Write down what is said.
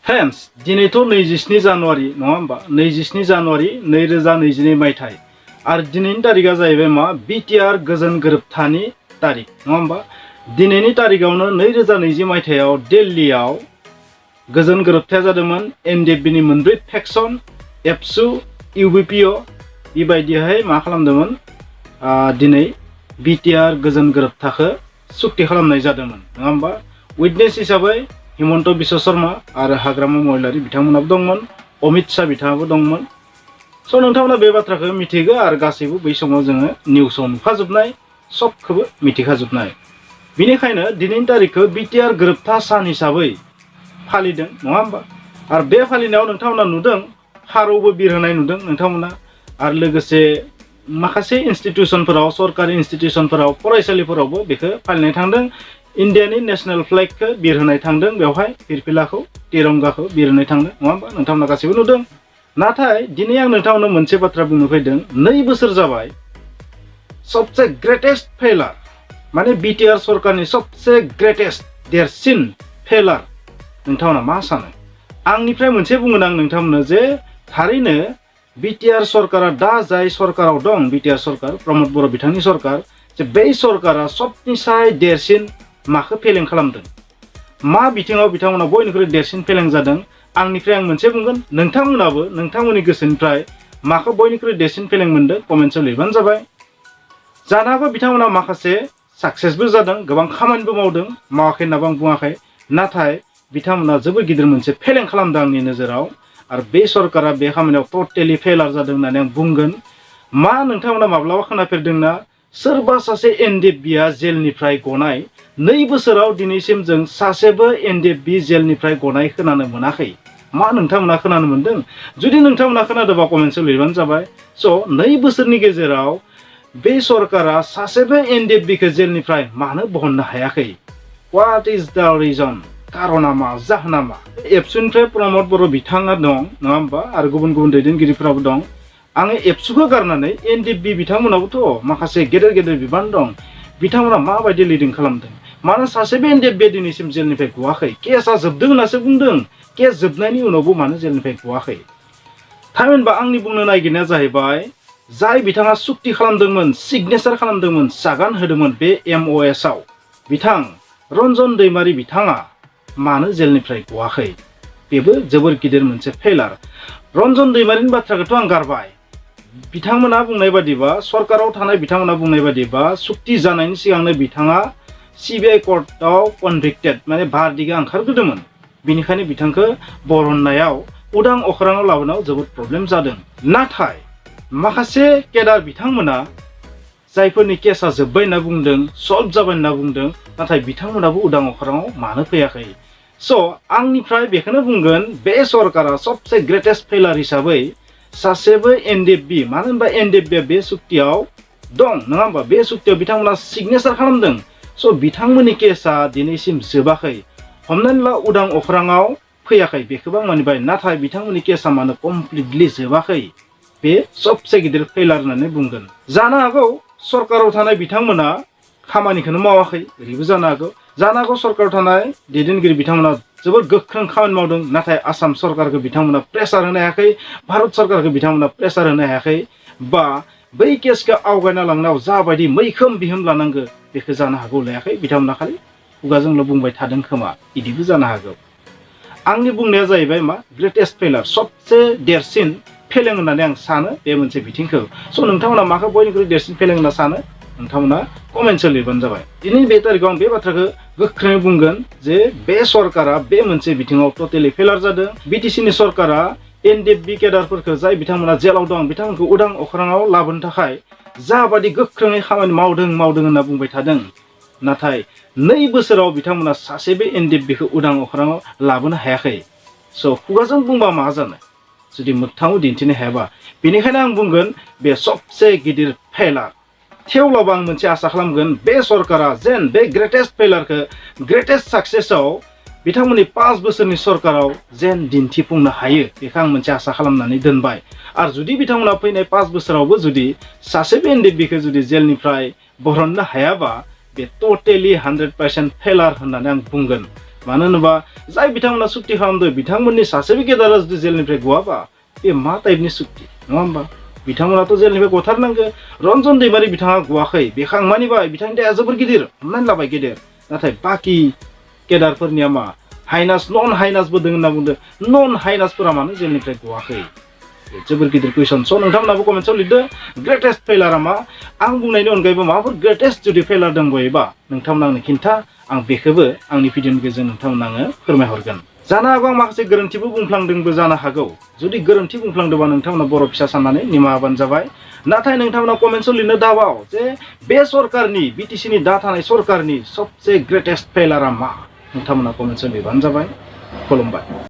Friends दिनैथ' 27 जानुवारि नङा होमबा 27 जानुवारि 2022 मायथाइ आरो दिनैनि तारिखआ जाहैबाय मा BTR गोजोन गोरोबथानि तारिख नङा होमबा दिनैनि तारिखआवनो 2020 मायथाइयाव दिल्लीयाव गोजोन गोरोबथाया जादोंमोन NDFB नि मोनब्रै फेक्सन एबसु UBPO बेबायदिहाय मा खालामदोंमोन दिनै BTR गोजोन गोरोबथाखौ सुक्ति खालामनाय जादोंमोन नङा होमबा उइटनेस हिसाबै हिमन्त बिश्व शर्मा आरो हाग्रामा महिलारि बिथांमोनाबो दंमोन अमित शाह बिथाङाबो दंमोन स' नोंथांमोना बे बाथ्राखौ मिथिगौ आरो गासैबो बै समाव जोङो निउसाव नुखाजोबनाय सबखौबो मिथिखाजोबनाय बेनिखायनो दिनैनि तारिखखौ BTR गोरोबथा सान हिसाबै फालिदों नङा होमबा आरो बे फालिनायाव नोंथांमोना नुदों फारौबो बिरहोनाय नुदों नोंथांमोना आरो लोगोसे माखासे इन्स्टिट्युसनफोराव सरकारि इन्स्टिट्युसनफोराव फरायसालिफोरावबो बेखौ फालिनाय थांदों इन्डियानि नेशनेल फ्लेगखौ बिरहोनाय थांदों बेवहाय फिरफिलाखौ तिरंगाखौ बिरहोनाय थांदों नङा होमबा नोंथांमोना गासैबो नुदों नाथाय दिनै आं नोंथांमोननो मोनसे बाथ्रा बुंनो फैदों 2 बोसोर जाबाय सबसे ग्रेटेस्ट फेलार माने BTR सरकारनि सबसे ग्रेटेस्ट देरसिन फेलार नोंथांमोना मा सानो आंनिफ्राय मोनसे बुंगोन आं नोंथांमोननो जे थारैनो BTR सरकारा दा जाय सरकाराव दं BTR सरकार प्रमद बर' बिथांनि सरकार जे बै सरकारा सबनिसाय देरसिन माखौ फेलें खालामदों मा बिथिङाव बिथांमोना बयनिख्रुइ देरसिन फेलें जादों आंनिफ्राय आं मोनसे बुंगोन नोंथांमोनाबो नोंथांमोननि गोसोनिफ्राय माखौ बयनिख्रुइ देरसिन फेलें मोनदों कमेन्टआव लिरबानो जाबाय जानो हागौ बिथांमोना माखासे साक्सेसबो जादों गोबां खामानिबो मावदों मावाखै होननाबो आं बुङाखै नाथाय बिथांमोना जोबोर गिदिर मोनसे फेलें खालामदों आंनि नोजोराव आरो बे सरकारा बे खामानियाव टटेलि फेलार जादों होननानै आं बुंगोन मा नोंथांमोना माब्लाबा खोनाफेरदोंना सोरबा सासे NDFBआ जेलनिफ्राय गनाय 2 बोसोराव दिनैसिम जों सासेबो NDFB जेलनिफ्राय गनाय खोनानो मोनाखै मा नोंथांमोना खोनानो मोनदों जुदि नोंथांमोना खोनादोंबा कमेन्टआव लिरबानो जाबाय स' 2 बोसोरनि गेजेराव बे सरकारा सासेबो NDFBखौ जेलनिफ्राय मानो बहननो हायाखै व्हाट इज द रिजन कारना मा जाहोना मा एबसुनिफ्राय प्रमद बर' बिथाङा दं नङा होमबा आरो गुबुन गुबुन दैदेनगिरिफोराबो दं आङो एबसुखौ गारनानै NDFB बिथांमोनाबोथ' माखासे गेदेर गेदेर बिबान दं बिथांमोना माबायदि लिडिं खालामदों मानो सासेबो NDFB दिनैसिम जेलनिफ्राय गवाखै केसआ जोबदों होननासो बुंदों केस जोबनायनि उनावबो मानो जेलनिफ्राय गवाखै थामहिनबा आंनि बुंनो नागिरनाया जाहैबाय जाय बिथाङा सुक्ति खालामदोंमोन सिगनेचार खालामदोंमोन सागान होदोंमोन बे MOS आव बिथां रन्जन दैमारी बिथाङा मानो जेलनिफ्राय गवाखै बेबो जोबोर गिदिर मोनसे फेलार रन्जन दैमारीनि बाथ्राखौथ' आं गारबाय बिथांमोना बुंनाय बादिबा सरकाराव थानाय बिथांमोना बुंनाय बादिबा सुक्ति जानायनि सिगांनो बिथाङा CBI कर्टआव कनभिक्टेड माने भारदिगा ओंखारग्रोदोंमोन बेनिखायनो बिथांखौ बरननायाव उदां अख्राङाव लाबोनायाव जोबोद प्रब्लेम जादों नाथाय माखासे केडार बिथांमोना जायफोरनि केसआ जोब्बाय होनना बुंदों सल्भ जाबाय होनना बुंदों नाथाय बिथांमोनाबो उदां अख्राङाव मानो फैयाखै स' आंनिफ्राय बेखौनो बुंगोन बे सरकारा सबसे ग्रेटेस्ट फेलार हिसाबै सासेबो NDFB मानो होनबा NDFBआ बे सुक्तियाव दं नङा होमबा बे सुक्तियाव बिथांमोना सिगनेचार खालामदों स' बिथांमोननि केसआ दिनैसिम जोबाखै हमनानै ला उदां अख्राङाव फैयाखै बेखौबो आं मानिबाय नाथाय बिथांमोननि केसआ मानो कमप्लिटलि जोबाखै बे सबसे गिदिर फेलार होननानै बुंगोन जानो हागौ सरकाराव थानाय बिथांमोना खामानिखौनो मावाखै ओरैबो जानो हागौ सरकाराव थानाय दैदेनगिरि बिथांमोना जोबोद गोख्रों खामानि मावदों नाथाय आसाम सरकारखौ बिथांमोना प्रेसार होनो हायाखै भारत सरकारखौ बिथांमोना प्रेसार होनो हायाखै बा बै केसखौ आवगायना लांनायाव जाबायदि मैखोम बिहोम लानांगौ बेखौ जानो हागौ लायाखै बिथांमोना खालि खुगाजोंल' बुंबाय थादों खोमा बिदिबो जानो हागौ आंनि बुंनाया जाहैबाय मा ग्रेटेस्ट फेलार सबसे देरसिन फेलें होननानै आं सानो बे मोनसे बिथिंखौ स' नोंथांमोना माखौ बयनिख्रुइ देरसिन फेलें होनना सानो नोंथांमोना कमेन्टआव लिरबानो जाबाय दिनैनि बे तारिखआव आं बे बाथ्राखौ गोख्रोङै बुंगोन जे बे सरकारा बे मोनसे बिथिङाव टटेलि फेलार जादों BTCनि सरकारा NDFB केडारफोरखौ जाय बिथांमोना जेलाव दं बिथांमोनखौ उदां अख्राङाव लाबोनो थाखाय जाबादि गोख्रोङै खामानि मावदों होनना बुंबाय थादों नाथाय 2 बोसोराव बिथांमोना सासेबो NDFBखौ उदां अख्राङाव लाबोनो हायाखै स' खुगाजों बुंबा मा जानो जुदि मोगथाङाव दिन्थिनो हायाबा बेनिखायनो आं बुंगोन बे सबसे गिदिर फेलार थेवब्लाबो आं मोनसे आसा खालामगोन बे सरकारा जेन बे ग्रेटेस्ट फेलारखौ ग्रेटेस्ट साक्सेसआव बिथांमोननि 5 बोसोरनि सरकाराव जेन दिन्थिफुंनो हायो बेखौ आं मोनसे आसा खालामनानै दोनबाय आरो जुदि बिथांमोना फैनाय 5 बोसोरावबो जुदि सासेबो NDFBखौ जुदि जेलनिफ्राय बरननो हायाबा बे टटेलि 100% फेलार होननानै आं बुंगोन मानो होनोबा जाय बिथांमोना सुक्ति खालामदों बिथांमोननि सासेबो गेदेरा जुदि जेलनिफ्राय गवाबा बे मा टाइपनि सुक्ति नङा होमबा बिथांमोनाथ' जेलनिफ्राय गथारनांगो रन्जन दैमारि बिथाङा गवाखै बेखांमानिबा बिथांनि दाया जोबोर गिदिर हमनानै लाबाय गेदेर नाथाय बाखि केडारफोरनिया मा हाइनास नन हाइनासबो दों होनना बुंदों नन हाइनासफोरा मानो जेलनिफ्राय गवाखै जोबोर गिदिर कुइसन स' नोंथांमोनाबो कमेन्टआव लिरदो ग्रेटेस्ट फेलारा मा आं बुंनायनि अनगायैबो माबाफोर ग्रेटेस्ट जुदि फेलार दंबायोबा नोंथांमोना आंनो खिन्था आं बेखौबो आंनि भिडिअनि गेजेरजों नोंथांमोना आङो फोरमायहरगोन जानो हागौ आं माखासे गोरोन्थिबो बुंफ्लांदोंबो जानो हागौ जुदि गोरोन्थि बुंफ्लांदोंबा नोंथांमोना बर' फिसा साननानै निमाहा होबानो जाबाय नाथाय नोंथांमोना कमेन्टआव लिरनो दाबाव जे बे सरकारनि बिटिसिनि दा थानाय सरकारनि सबसे ग्रेटेस्ट फेलारा मा नोंथांमोना कमेन्टआव लिरबानो जाबाय खुलुमबाय।